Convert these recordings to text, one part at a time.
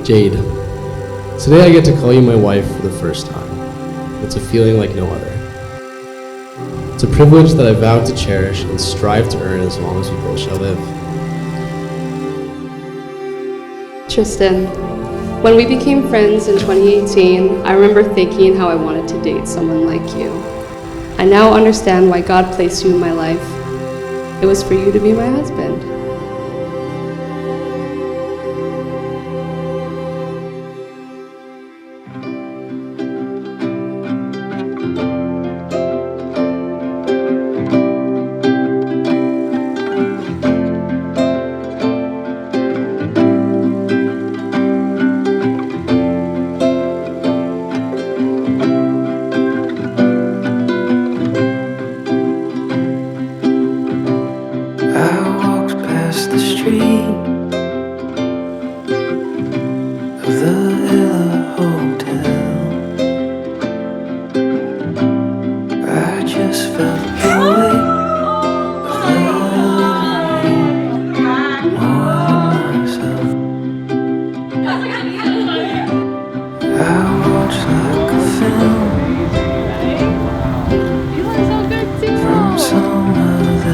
Jade, today I get to call you my wife for the first time. It's a feeling like no other. It's a privilege that I vow to cherish and strive to earn as long as we both shall live. Tristan, when we became friends in 2018, I remember thinking how I wanted to date someone like you. I now understand why God placed you in my life. It was for you to be my husband. The street of the Villa Hotel, I just felt the weight of loving myself. I watched like a film from some other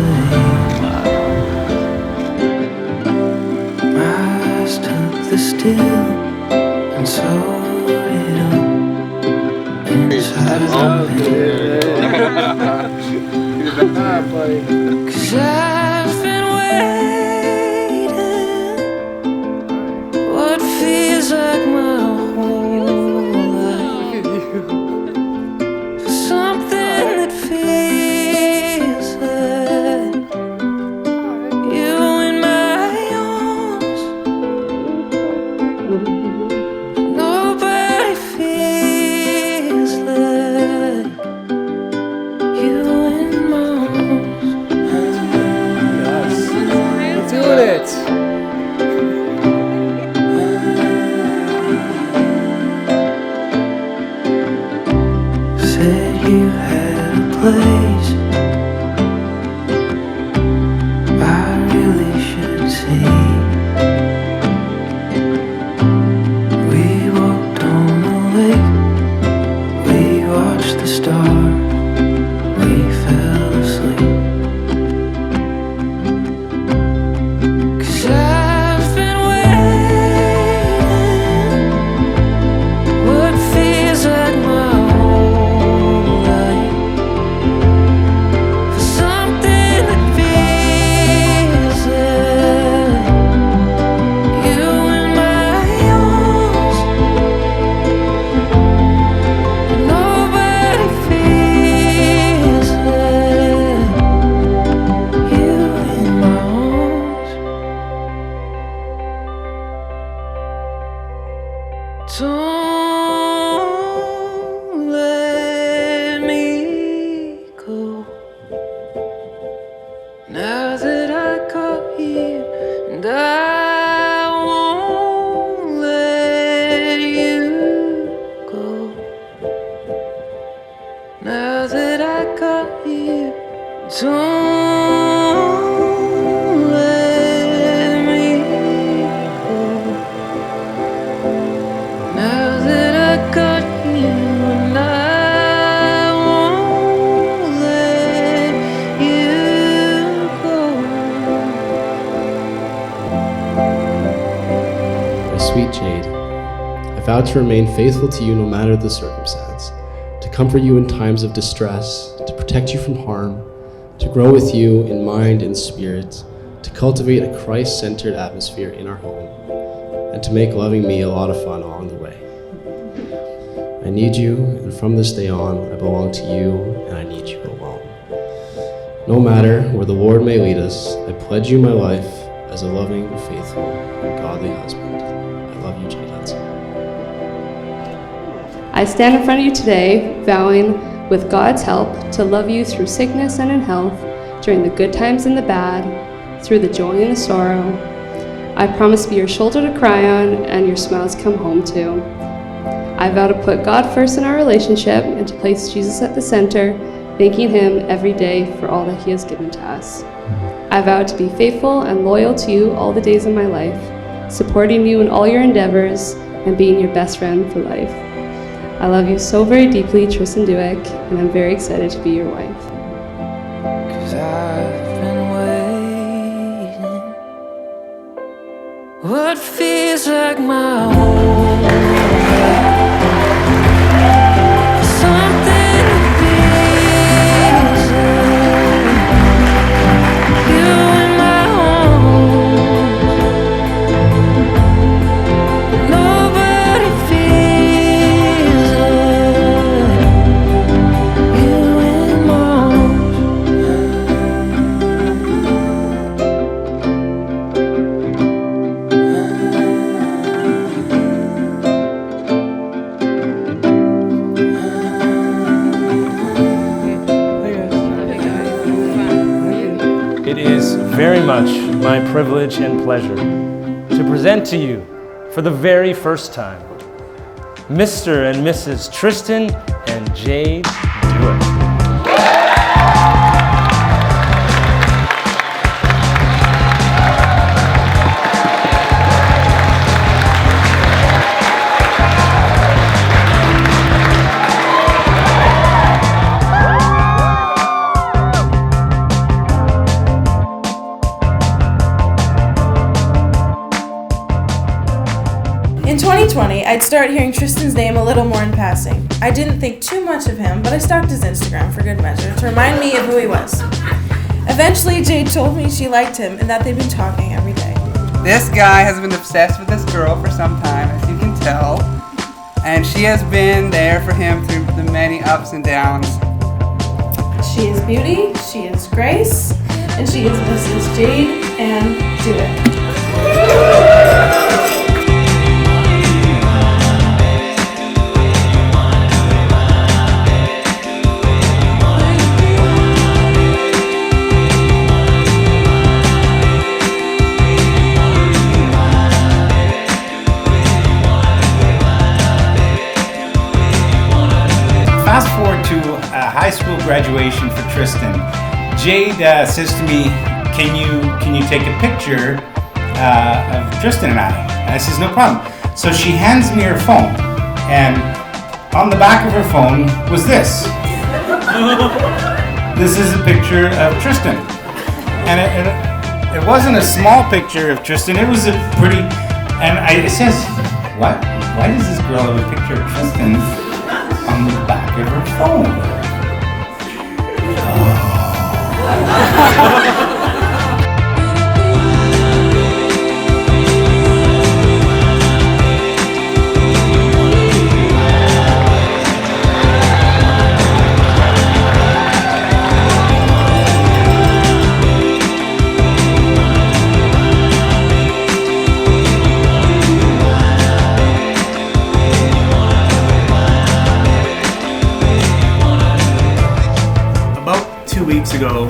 the still and sewed it up inside of me. 'Cause I've been waiting what feels like my whole life for something that feels like you in my arms. Nobody feels like you in my arms. Yes. We're doing it. Said you had a place I really should see. We walked on the lake, we watched the stars, we fell asleep. 'Cause I've been waiting what feels like my whole life for something that feels like you in my arms. Nobody feels like you in my arms. Don't let me go now that I got you, and I won't let you go now that I got you. Don't let me go now that I got you, and I won't let you go. My sweet Jade, I vow to remain faithful to you no matter the circumstance, to comfort you in times of distress, to protect you from harm, to grow with you in mind and spirit, to cultivate a Christ-centered atmosphere in our home, and to make loving me a lot of fun along the way. I need you, and from this day on, I belong to you, and I need you alone. No matter where the Lord may lead us, I pledge you my life as a loving, faithful, and godly husband. I love you, Jade Hudson. I stand in front of you today, vowing, with God's help, to love you through sickness and in health, during the good times and the bad, through the joy and the sorrow. I promise to be your shoulder to cry on and your smiles come home to. I vow to put God first in our relationship and to place Jesus at the center, thanking Him every day for all that He has given to us. I vow to be faithful and loyal to you all the days of my life, supporting you in all your endeavors, and being your best friend for life. I love you so very deeply, Tristan Dueck, and I'm very excited to be your wife. 'Cause I've been waiting what feels like my whole life for something to be you in my home. Nobody feels you in my It is very much my privilege and pleasure to present to you, for the very first time, Mr. and Mrs. Tristan and Jade Dueck. In 2020, I'd start hearing Tristan's name a little more in passing. I didn't think too much of him, but I stalked his Instagram for good measure to remind me of who he was. Eventually, Jade told me she liked him and that they've been talking every day. This guy has been obsessed with this girl for some time, as you can tell, and she has been there for him through the many ups and downs. She is beauty, she is grace, and she is Mrs. Jade and Dueck. Fast forward to high school graduation for Tristan. Jade says to me, "Can you take a picture of Tristan and I?" And I says, "No problem." So she hands me her phone, and on the back of her phone was this. This is a picture of Tristan, and it wasn't a small picture of Tristan. It was a pretty. And it says, "What? Why does this girl have a picture of Tristan on the back of her phone?" About 2 weeks ago,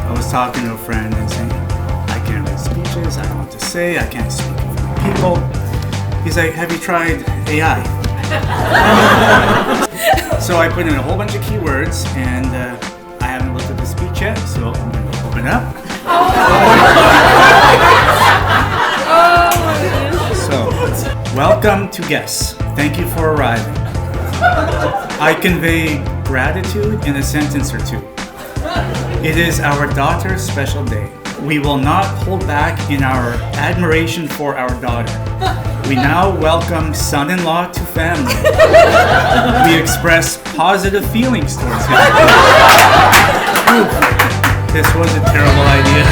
I was talking to a friend and saying, I can't read speeches, I don't know what to say, I can't speak in front of people. He's like, have you tried AI? So I put in a whole bunch of keywords and I haven't looked at the speech yet, so I'm going to open up. So, welcome to guests. Thank you for arriving. I convey gratitude in a sentence or two. It is our daughter's special day. We will not hold back in our admiration for our daughter. We now welcome son-in-law to family. We express positive feelings towards him. This was a terrible idea.